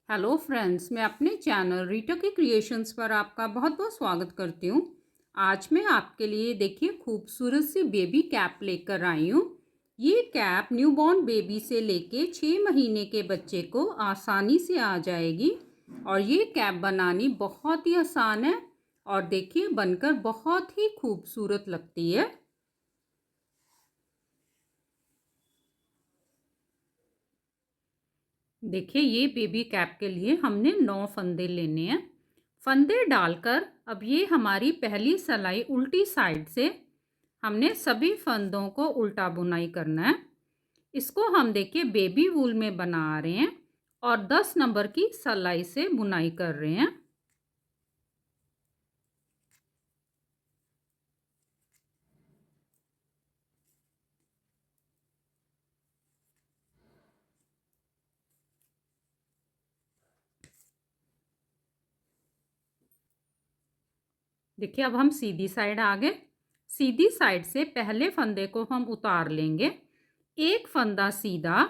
Hello friends, मैं अपने channel Rita की क्रिएशंस पर आपका बहुत बहुत स्वागत करती हूँ। आज मैं आपके लिए देखिए खूबसूरत सी बेबी कैप लेकर आई हूँ। ये कैप न्यूबॉर्न बेबी से लेके 6 महीने के बच्चे को आसानी से आ जाएगी और ये कैप बनानी बहुत ही आसान है और देखिए बनकर बहुत ही खूबसूरत लगती है। देखिए ये बेबी कैप के लिए हमने 9 फंदे लेने हैं। फंदे डालकर अब ये हमारी पहली सिलाई उल्टी साइड से हमने सभी फंदों को उल्टा बुनाई करना है। इसको हम देखिए बेबी वूल में बना रहे हैं और 10 नंबर की सिलाई से बुनाई कर रहे हैं। देखिए अब हम सीधी साइड आ गए। सीधी साइड से पहले फंदे को हम उतार लेंगे। एक फंदा सीधा,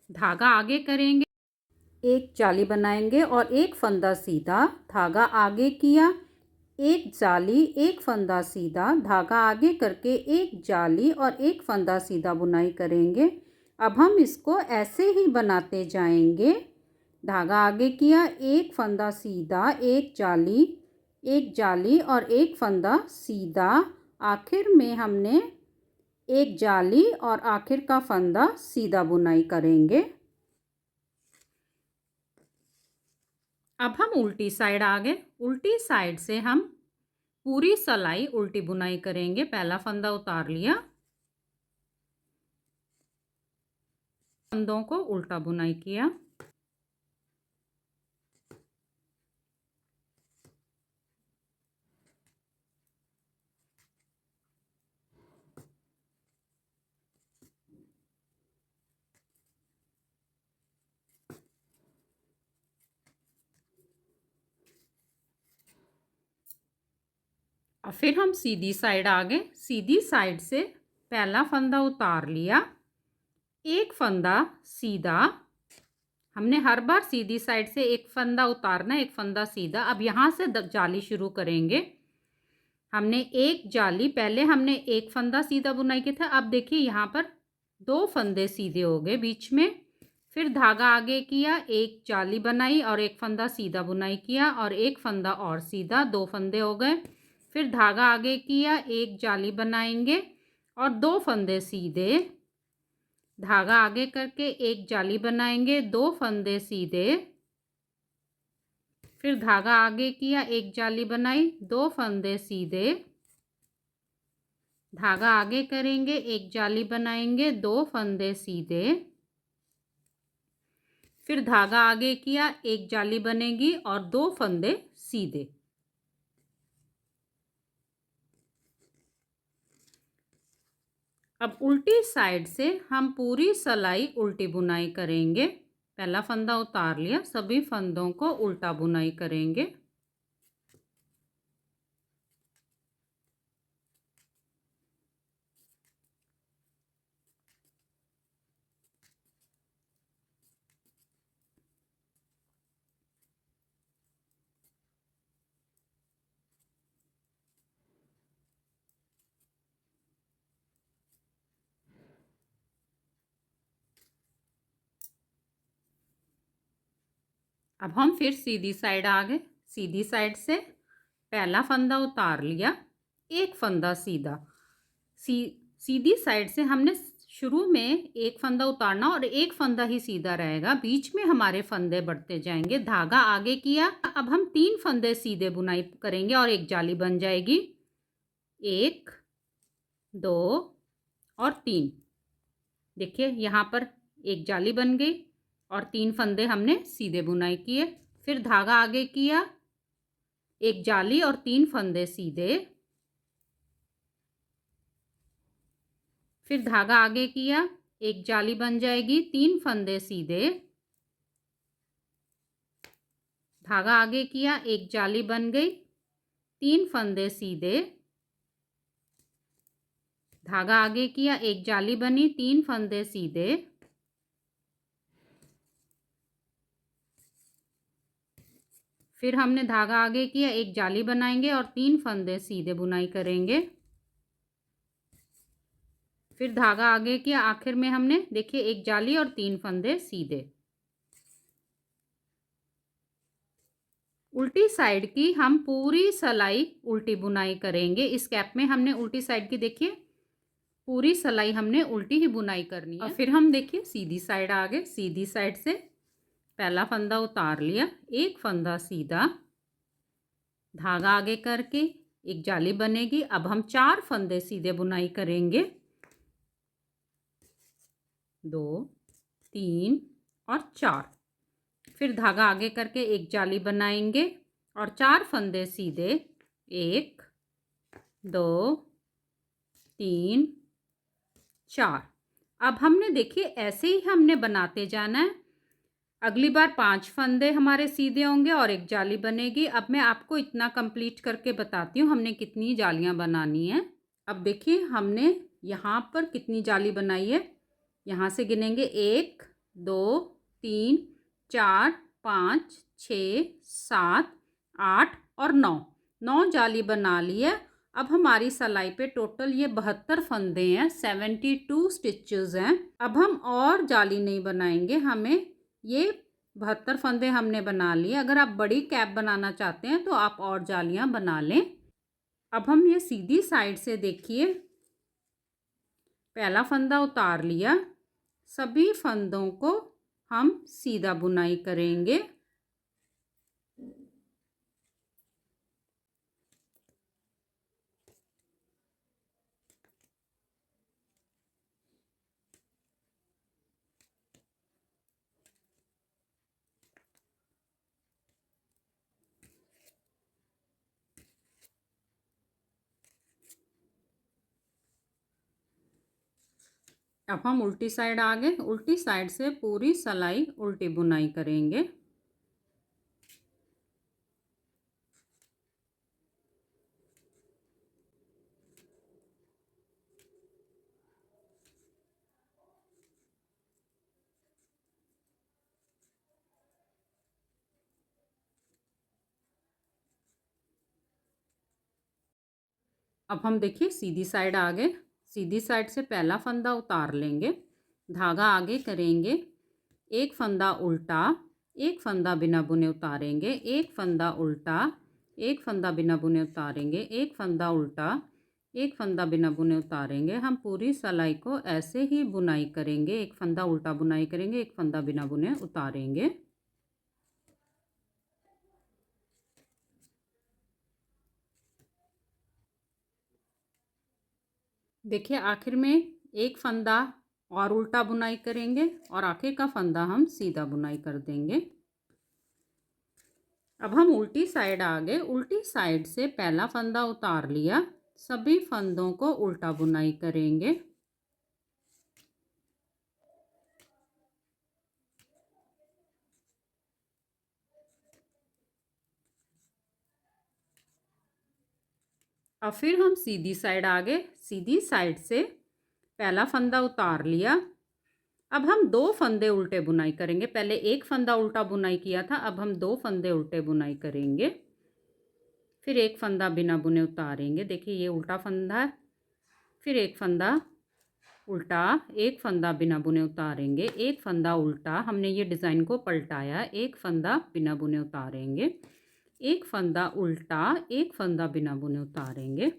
धागा आगे करेंगे, एक जाली बनाएंगे और एक फंदा सीधा, धागा आगे किया, एक जाली, एक फंदा सीधा, धागा आगे करके एक जाली और एक फंदा सीधा बुनाई करेंगे। अब हम इसको ऐसे ही बनाते जाएंगे। धागा आगे किया, एक फंदा सीधा, एक जाली और एक फंदा सीधा, आखिर में हमने एक जाली और आखिर का फंदा सीधा बुनाई करेंगे। अब हम उल्टी साइड आ गए। उल्टी साइड से हम पूरी सिलाई उल्टी बुनाई करेंगे। पहला फंदा उतार लिया, फंदों को उल्टा बुनाई किया। और फिर हम सीधी साइड आ गए। सीधी साइड से पहला फंदा उतार लिया, एक फंदा सीधा। हमने हर बार सीधी साइड से एक फंदा उतारना, एक फंदा सीधा। अब यहाँ से जाली शुरू करेंगे। हमने एक जाली, पहले हमने एक फंदा सीधा बुनाई किया था। अब देखिए यहाँ पर 2 फंदे सीधे हो गए बीच में। फिर धागा आगे किया, एक जाली बनाई और एक फंदा सीधा बुनाई किया और एक फंदा और सीधा, 2 फंदे हो गए। फिर धागा आगे किया, एक जाली बनाएंगे और 2 फंदे सीधे, धागा आगे करके एक जाली बनाएंगे, 2 फंदे सीधे। फिर धागा आगे किया, एक जाली बनाई, 2 फंदे सीधे, धागा आगे करेंगे, एक जाली बनाएंगे, 2 फंदे सीधे। फिर धागा आगे किया, एक जाली बनेगी और 2 फंदे सीधे। अब उल्टी साइड से हम पूरी सिलाई उल्टी बुनाई करेंगे। पहला फंदा उतार लिया, सभी फंदों को उल्टा बुनाई करेंगे। अब हम फिर सीधी साइड आ गए। सीधी साइड से पहला फंदा उतार लिया, एक फंदा सीधा। सीधी साइड से हमने शुरू में एक फंदा उतारना और एक फंदा ही सीधा रहेगा, बीच में हमारे फंदे बढ़ते जाएंगे। धागा आगे किया, अब हम 3 फंदे सीधे बुनाई करेंगे और एक जाली बन जाएगी। 1, 2 और 3। देखिए यहाँ पर एक जाली बन गई और 3 फंदे हमने सीधे बुनाई किए। फिर धागा आगे किया, एक जाली और 3 फंदे सीधे। फिर धागा आगे किया, एक जाली बन जाएगी, 3 फंदे सीधे। धागा आगे किया, एक जाली बन गई, 3 फंदे सीधे। धागा आगे किया, एक जाली बनी, 3 फंदे सीधे। फिर हमने धागा आगे किया, एक जाली बनाएंगे और 3 फंदे सीधे बुनाई करेंगे। फिर धागा आगे किया, आखिर में हमने देखिए एक जाली और 3 फंदे सीधे। उल्टी साइड की हम पूरी सिलाई उल्टी बुनाई करेंगे। इस कैप में हमने उल्टी साइड की देखिए पूरी सिलाई हमने उल्टी ही बुनाई करनी है। और फिर हम देखिए सीधी साइड आ गए, सीधी साइड से पहला फंदा उतार लिया, एक फंदा सीधा, धागा आगे करके एक जाली बनेगी। अब हम 4 फंदे सीधे बुनाई करेंगे, 2 3 और 4। फिर धागा आगे करके एक जाली बनाएंगे और 4 फंदे सीधे, 1 2 3 4। अब हमने देखिए ऐसे ही हमने बनाते जाना है। अगली बार 5 फंदे हमारे सीधे होंगे और एक जाली बनेगी। अब मैं आपको इतना कंप्लीट करके बताती हूँ हमने कितनी जालियाँ बनानी है। अब देखिए हमने यहाँ पर कितनी जाली बनाई है, यहाँ से गिनेंगे 1 2 3 4 5 6 7 8 और 9 जाली बना ली है। अब हमारी सिलाई पे टोटल ये 72 फंदे हैं, 72 स्टिचेस हैं। अब हम और जाली नहीं बनाएंगे, हमें ये 72 फंदे हमने बना लिए। अगर आप बड़ी कैप बनाना चाहते हैं तो आप और जालियां बना लें। अब हम ये सीधी साइड से देखिए पहला फंदा उतार लिया, सभी फंदों को हम सीधा बुनाई करेंगे। अब हम उल्टी साइड आ गए, उल्टी साइड से पूरी सिलाई उल्टी बुनाई करेंगे। अब हम देखिए सीधी साइड आ गए, सीधी साइड से पहला फंदा उतार लेंगे, धागा आगे करेंगे, एक फंदा उल्टा, एक फंदा बिना बुने उतारेंगे, एक फंदा उल्टा, एक फंदा बिना बुने उतारेंगे, एक फंदा उल्टा, एक फंदा बिना बुने उतारेंगे। हम पूरी सिलाई को ऐसे ही बुनाई करेंगे, एक फंदा उल्टा बुनाई करेंगे, एक फंदा बिना बुने उतारेंगे। देखिए आखिर में एक फंदा और उल्टा बुनाई करेंगे और आखिर का फंदा हम सीधा बुनाई कर देंगे। अब हम उल्टी साइड आ गए, उल्टी साइड से पहला फंदा उतार लिया, सभी फंदों को उल्टा बुनाई करेंगे। अब फिर हम सीधी साइड आ गए, सीधी साइड से पहला फंदा उतार लिया। अब हम 2 फंदे उल्टे बुनाई करेंगे, पहले एक फंदा उल्टा बुनाई किया था, अब हम 2 फंदे उल्टे बुनाई करेंगे। फिर एक फंदा बिना बुने उतारेंगे, देखिए ये उल्टा फंदा है, फिर एक फंदा उल्टा, एक फंदा बिना बुने उतारेंगे, एक फंदा उल्टा, हमने ये डिज़ाइन को पलटाया, एक फंदा बिना बुने उतारेंगे, एक फंदा उल्टा, एक फंदा बिना बुने उतारेंगे।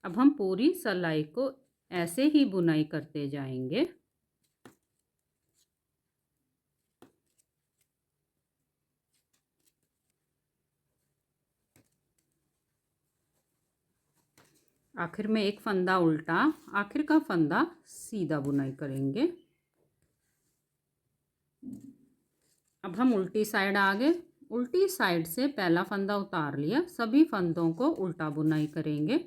अब हम पूरी सिलाई को ऐसे ही बुनाई करते जाएंगे। आखिर में एक फंदा उल्टा, आखिर का फंदा सीधा बुनाई करेंगे। अब हम उल्टी साइड आ गए, उल्टी साइड से पहला फंदा उतार लिया, सभी फंदों को उल्टा बुनाई करेंगे।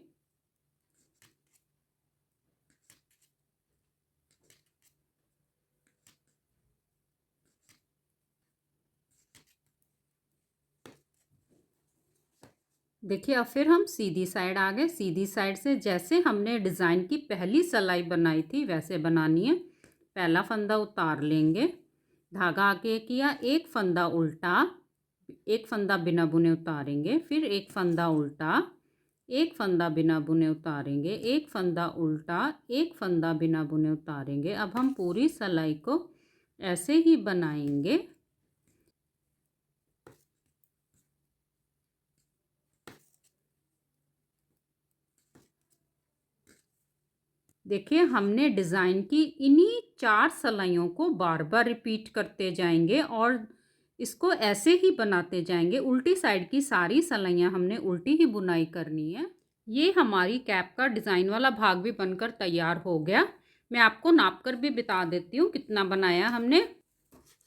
देखिए अब फिर हम सीधी साइड आ गए, सीधी साइड से जैसे हमने डिज़ाइन की पहली सिलाई बनाई थी वैसे बनानी है। पहला फंदा उतार लेंगे, धागा आगे किया, एक फंदा उल्टा, एक फंदा बिना बुने उतारेंगे, फिर एक फंदा उल्टा, एक फंदा बिना बुने उतारेंगे, एक फंदा उल्टा, एक फंदा बिना बुने उतारेंगे। अब हम पूरी सिलाई को ऐसे ही बनाएंगे। देखिए हमने डिज़ाइन की इन्हीं 4 सिलाइयों को बार बार रिपीट करते जाएंगे और इसको ऐसे ही बनाते जाएंगे। उल्टी साइड की सारी सिलाइयाँ हमने उल्टी ही बुनाई करनी है। ये हमारी कैप का डिज़ाइन वाला भाग भी बनकर तैयार हो गया। मैं आपको नाप कर भी बता देती हूँ कितना बनाया हमने।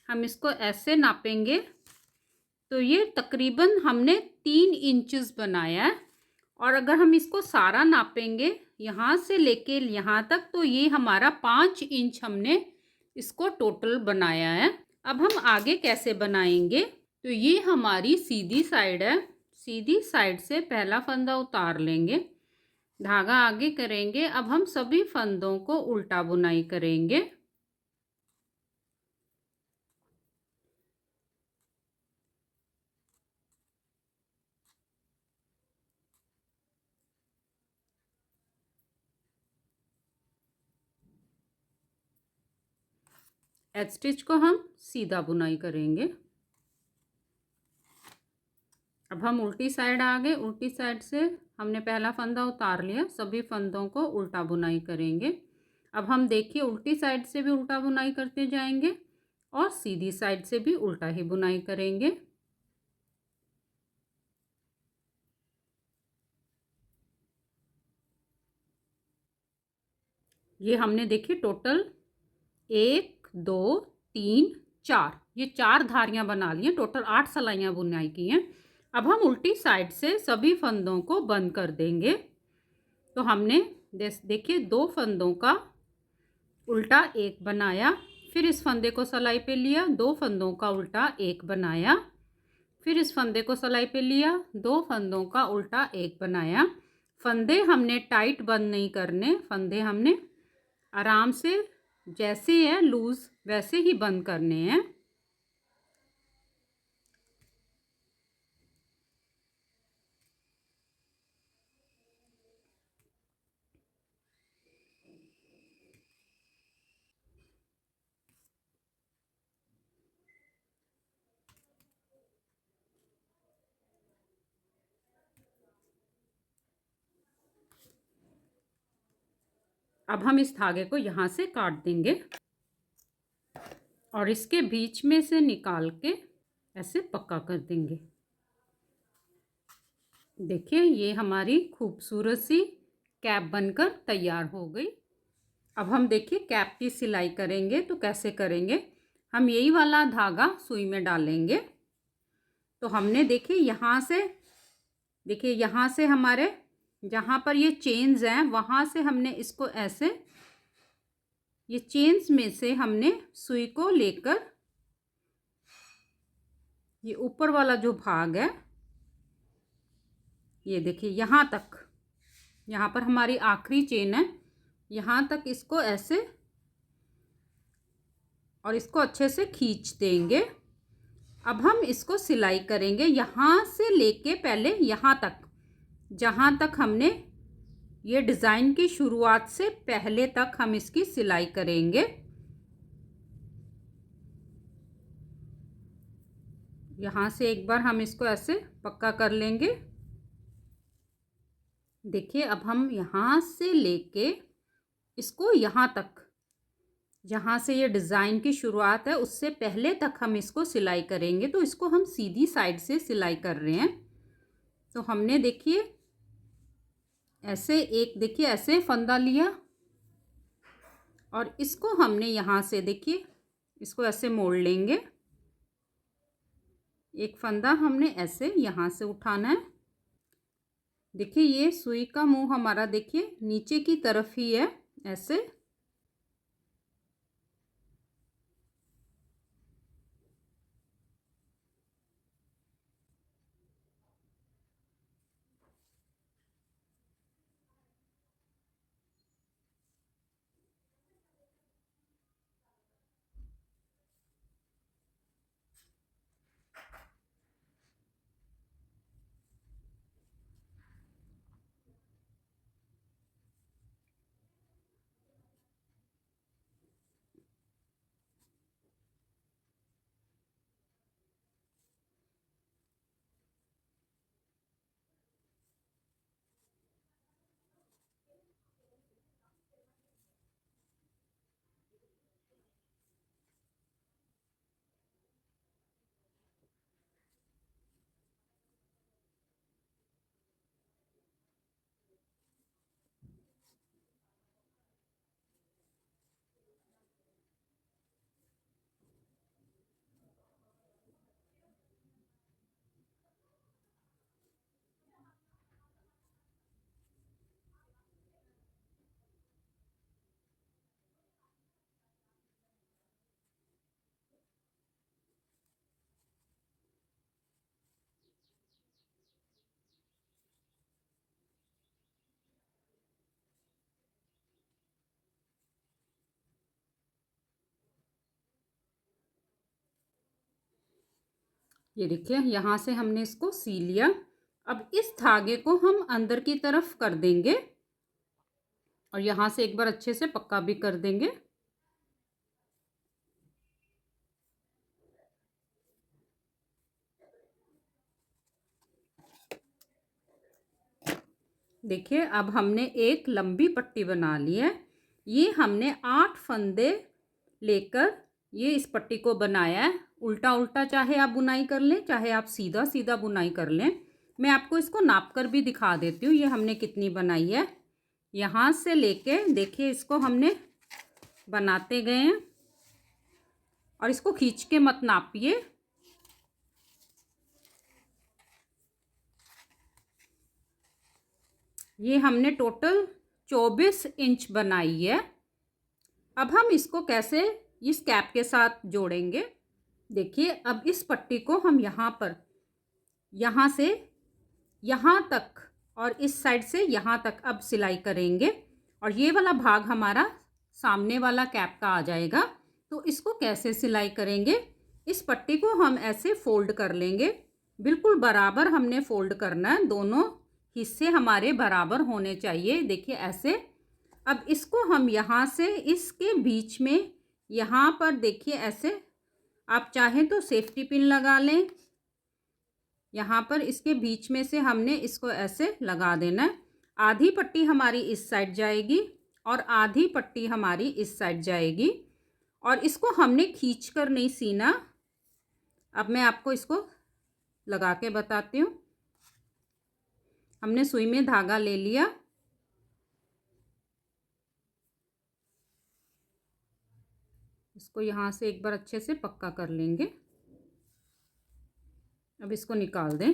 हम इसको ऐसे नापेंगे तो ये तकरीबन हमने 3 इंचेस बनाया है। और अगर हम इसको सारा नापेंगे यहाँ से लेके यहाँ तक तो ये हमारा 5 इंच हमने इसको टोटल बनाया है। अब हम आगे कैसे बनाएंगे, तो ये हमारी सीधी साइड है। सीधी साइड से पहला फंदा उतार लेंगे, धागा आगे करेंगे। अब हम सभी फंदों को उल्टा बुनाई करेंगे। एज स्टिच को हम सीधा बुनाई करेंगे। अब हम उल्टी साइड आ गए। उल्टी साइड से हमने पहला फंदा उतार लिया, सभी फंदों को उल्टा बुनाई करेंगे। अब हम देखिए उल्टी साइड से भी उल्टा बुनाई करते जाएंगे और सीधी साइड से भी उल्टा ही बुनाई करेंगे। ये हमने देखिए टोटल 1 2 3 4 ये 4 धारियां बना ली हैं। टोटल 8 सिलाइयां बुनाई की हैं। अब हम उल्टी साइड से सभी फंदों को बंद कर देंगे। तो हमने देखिए 2 फंदों का उल्टा एक बनाया, फिर इस फंदे को सिलाई पे लिया, 2 फंदों का उल्टा एक बनाया, फिर इस फंदे को सिलाई पे लिया, 2 फंदों का उल्टा एक बनाया। फंदे हमने टाइट बंद नहीं करने, फंदे हमने आराम से जैसे है लूज वैसे ही बंद करने हैं। अब हम इस धागे को यहाँ से काट देंगे और इसके बीच में से निकाल के ऐसे पक्का कर देंगे। देखिए ये हमारी खूबसूरत सी कैप बनकर तैयार हो गई। अब हम देखिए कैप की सिलाई करेंगे तो कैसे करेंगे। हम यही वाला धागा सुई में डालेंगे। तो हमने देखिए यहाँ से, देखिए यहाँ से हमारे जहाँ पर ये चेन्स हैं वहाँ से हमने इसको ऐसे, ये चेन्स में से हमने सुई को लेकर ये ऊपर वाला जो भाग है ये देखिए यहाँ तक, यहाँ पर हमारी आखिरी चेन है, यहाँ तक इसको ऐसे और इसको अच्छे से खींच देंगे। अब हम इसको सिलाई करेंगे यहाँ से लेके पहले यहाँ तक, जहाँ तक हमने ये डिज़ाइन की शुरुआत से पहले तक हम इसकी सिलाई करेंगे। यहाँ से एक बार हम इसको ऐसे पक्का कर लेंगे। देखिए अब हम यहाँ से लेके इसको यहाँ तक, जहाँ से ये डिज़ाइन की शुरुआत है उससे पहले तक हम इसको सिलाई करेंगे। तो इसको हम सीधी साइड से सिलाई कर रहे हैं। तो हमने देखिए ऐसे एक, देखिए ऐसे फंदा लिया और इसको हमने यहाँ से देखिए इसको ऐसे मोड़ लेंगे। एक फंदा हमने ऐसे यहाँ से उठाना है। देखिए ये सुई का मुंह हमारा देखिए नीचे की तरफ ही है ऐसे। ये देखिए यहाँ से हमने इसको सी लिया। अब इस धागे को हम अंदर की तरफ कर देंगे और यहाँ से एक बार अच्छे से पक्का भी कर देंगे। देखिए अब हमने एक लंबी पट्टी बना ली है। ये हमने 8 फंदे लेकर ये इस पट्टी को बनाया है। उल्टा उल्टा चाहे आप बुनाई कर लें, चाहे आप सीधा सीधा बुनाई कर लें। मैं आपको इसको नाप कर भी दिखा देती हूँ ये हमने कितनी बनाई है। यहाँ से लेके देखिए इसको हमने बनाते गए हैं और इसको खींच के मत नापिए। ये हमने टोटल 24 इंच बनाई है। अब हम इसको कैसे इस कैप के साथ जोड़ेंगे। देखिए अब इस पट्टी को हम यहाँ पर, यहाँ से यहाँ तक और इस साइड से यहाँ तक अब सिलाई करेंगे और ये वाला भाग हमारा सामने वाला कैप का आ जाएगा। तो इसको कैसे सिलाई करेंगे, इस पट्टी को हम ऐसे फोल्ड कर लेंगे। बिल्कुल बराबर हमने फोल्ड करना है, दोनों हिस्से हमारे बराबर होने चाहिए। देखिए ऐसे। अब इसको हम यहाँ से इसके बीच में यहाँ पर देखिए ऐसे, आप चाहें तो सेफ्टी पिन लगा लें। यहाँ पर इसके बीच में से हमने इसको ऐसे लगा देना है। आधी पट्टी हमारी इस साइड जाएगी और आधी पट्टी हमारी इस साइड जाएगी और इसको हमने खींच कर नहीं सीना। अब मैं आपको इसको लगा के बताती हूँ। हमने सुई में धागा ले लिया, इसको यहाँ से एक बार अच्छे से पक्का कर लेंगे। अब इसको निकाल दें।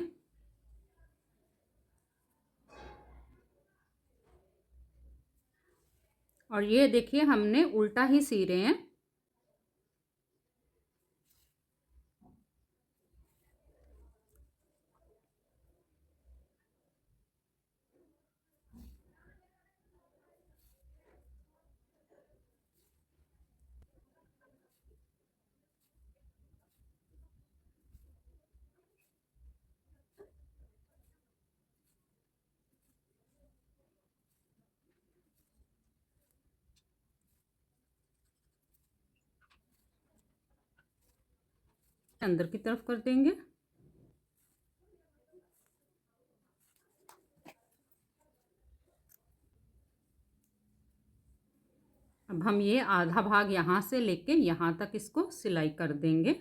और ये देखिए हमने उल्टा ही सी रहे हैं। अंदर की तरफ कर देंगे। अब हम ये आधा भाग यहाँ से लेके यहाँ तक इसको सिलाई कर देंगे।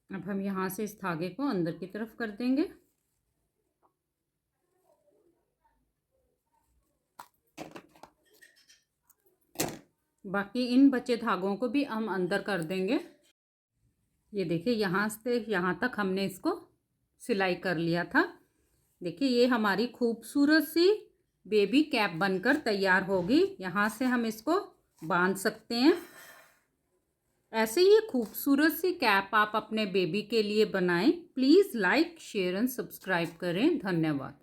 अब हम यहाँ से इस धागे को अंदर की तरफ कर देंगे। बाकी इन बचे धागों को भी हम अंदर कर देंगे। ये देखिए यहाँ से यहाँ तक हमने इसको सिलाई कर लिया था। देखिए ये हमारी खूबसूरत सी बेबी कैप बनकर तैयार होगी। यहाँ से हम इसको बांध सकते हैं। ऐसे ही खूबसूरत सी कैप आप अपने बेबी के लिए बनाएं। Please like, share and subscribe करें। धन्यवाद।